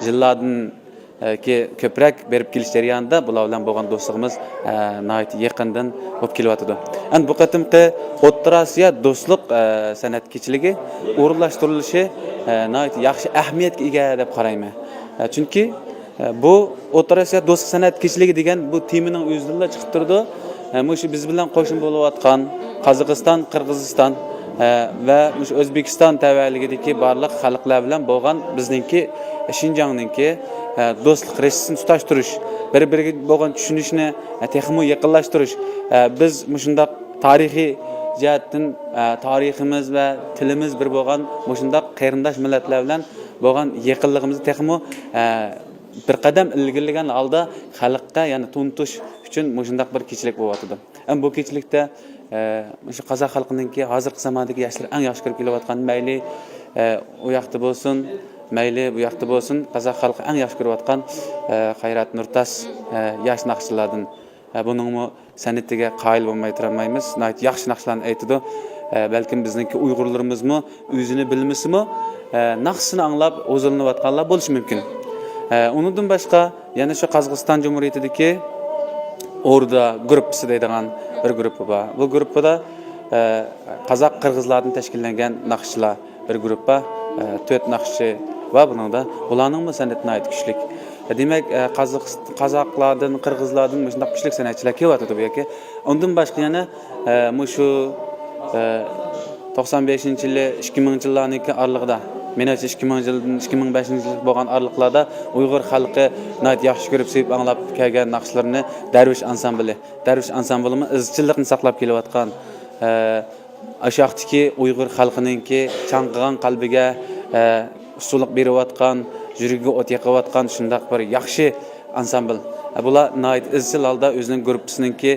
yillardan ki ko'proq berib kelish jarayonida bular bilan bo'lgan do'stligimiz nihoyat yaqindan bo'lib kelyapti. Endi bu qatimqi O'rta Osiyo do'stlik san'at kechiligi o'rinlashtirilishi nihoyat yaxshi ahamiyatga ega deb qarayman. Chunki bu O'rta Osiyo do'stlik san'at kechiligi degan bu temaning o'zidan chiqib turdi. Shu biz bilan qo'shin bo'layotgan Qozog'iston, Qirg'iziston va O'zbekiston tavalligidagi barliq xalqlar bilan bo'lgan bizningki Xinjiangninki do'stlik rishtasini tutashtirish, bir-biriga bo'lgan tushunishni texmo yaqinlashtirish. Biz shundaq tarixiy jihatdan tariximiz va tilimiz bir bo'lgan shundaq qarindosh millatlar bilan bo'lgan yaqinligimizni texmo bir qadam ilgirlagan holda xalqqa yana tuntish uchun shundaq bir kechilik bo'lyapti. Bu kechilikda shu qozoq xalqininki hozirgi zamondagi yoshlar eng yaxshi ko'rib kelayotgan mayli u yoqda bo'lsin, mayli bu yoqda bo'lsin, qozoq xalqi eng yaxshi ko'rayotgan Xayrat Nurtas yosh naqshlardan buningmi san'atiga qoyil bo'lmay turmaymiz. Nihoyat yaxshi naqshlarni aytadi. Balkim bizningki Uyg'urlarimizmi o'zini bilmasimi naqshini anglab o'zilanayotganlar bo'lishi mumkin. Undan boshqa yana shu Qozog'iston Jumhuriyatidagi Orda gruppasi deydigan bir gruppa bor. Bu gruppada qozoq qirg'izlardan tashkillangan naqshlar bir gruppa, 4 naqshchi va buningda ularning san'ati nihoyat kuchli. Demak, qozoqlardan, qirg'izlardan shunday kuchli san'atchilar kelyapti bu yoki. Undan boshqa yana shu 95-yil, 2000-yillarning oralig'ida, menimcha 2000-yildan 2005-yil bo'lgan oralig'larda Uyg'ur xalqi nihoyat yaxshi ko'rib, sevib anglab kelgan naqshlarni Darvish ansambli. Darvish ansamblimi izchillikni saqlab kelayotgan ashaqdagi Uyg'ur xalqininki chanqigan qalbiga ustulik berayotgan, yurigiga o't yoqayotgan shundaq bir yaxshi ansambl. Bular nihoyat izchil holda o'zining gruppasiningki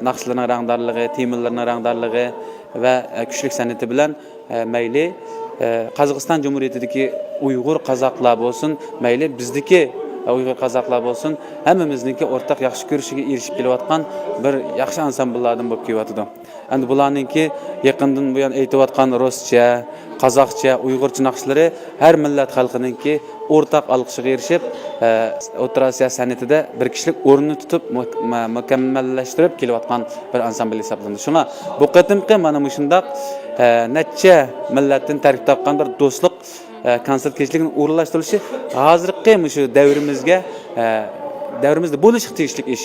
naqshlarning rangdorligi, temalarning rangdorligi va kuchli san'ati bilan mayli Qozog'iston Jumhuriyatidagi Uyg'ur qozoqlar bo'lsin, mayli bizdagi Uyg'ur qozoqlar bo'lsin, hammamizningki o'rtaq yaxshi ko'rishiga erishib kelayotgan bir yaxshi ansambllardan bo'lib kelyapti. Endi bularningki yaqindan buyon aytayotgan ruscha, qozoqcha, uyg'urcha naqshlari har millat xalqiningki o'rtaq olqishiga erishib, O'rta Osiyo san'atida bir kishilik o'rnini tutib, mukammallashtirib kelayotgan bir ansambl hisoblanadi. Shunga bu qatimqi mana shundaq necha millatdan tarkib topgan bir do'stlik konsert kechligini o'rinlashtirilishi hozirgi shu davrimizda bo'lishi tegishli ish.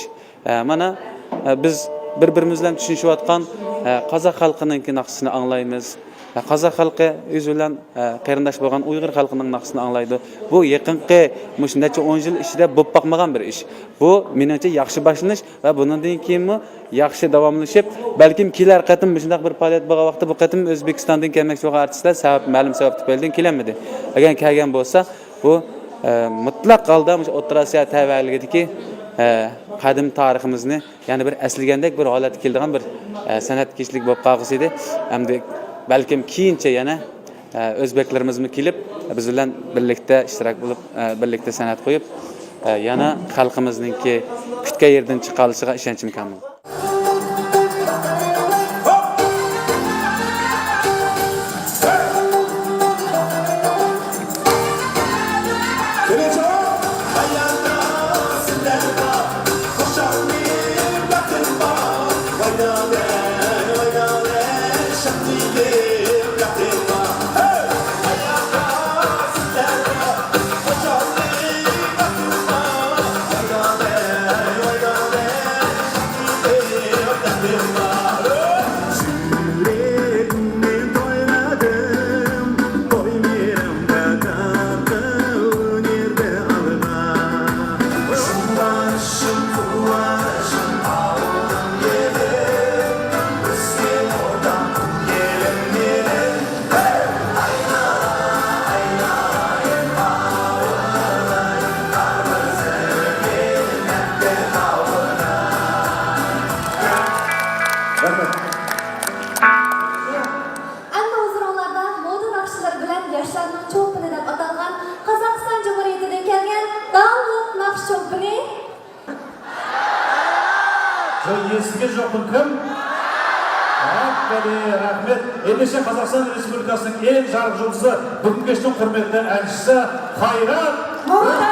Mana biz bir-birimiz bilan tushunishayotgan qozoq xalqining naqshini anglaymiz. Qozoq xalqi o'zi bilan qarindosh bo'lgan Uyg'ur xalqining naqshini anglaydi. Bu yaqinqi necha 10 yil ichida bo'lib boqmagan bir ish. Bu menimcha yaxshi boshlanish va bundan keyinmi yaxshi davomlashib, balkim kelar qatim shunday bir faoliyat bo'lgan vaqtda bu qatim O'zbekistondan kelmoqchi bo'lgan artistlar ma'lum sabab tufaylidan kelmadi. Agar kelgan bo'lsa, bu mutlaq holda O'rta Osiyo tavalligidagi qadim tariximizni yana bir aslagandek bir holatga keladigan bir san'at kechlik bo'lib qolg'isi edi. Hamda balkim keyincha yana o'zbeklarimiz kelib biz bilan birlikda ishtirok bo'lib, birlikda san'at qo'yib, yana xalqimizningki kutgan yerdan chiqarishiga ishonchim komil. Rahmet. Endişe Kazakistan Respublikası'nın en jargı yıldızı bugün geçtiğim hürmetli elçisi Xayrat Mavlana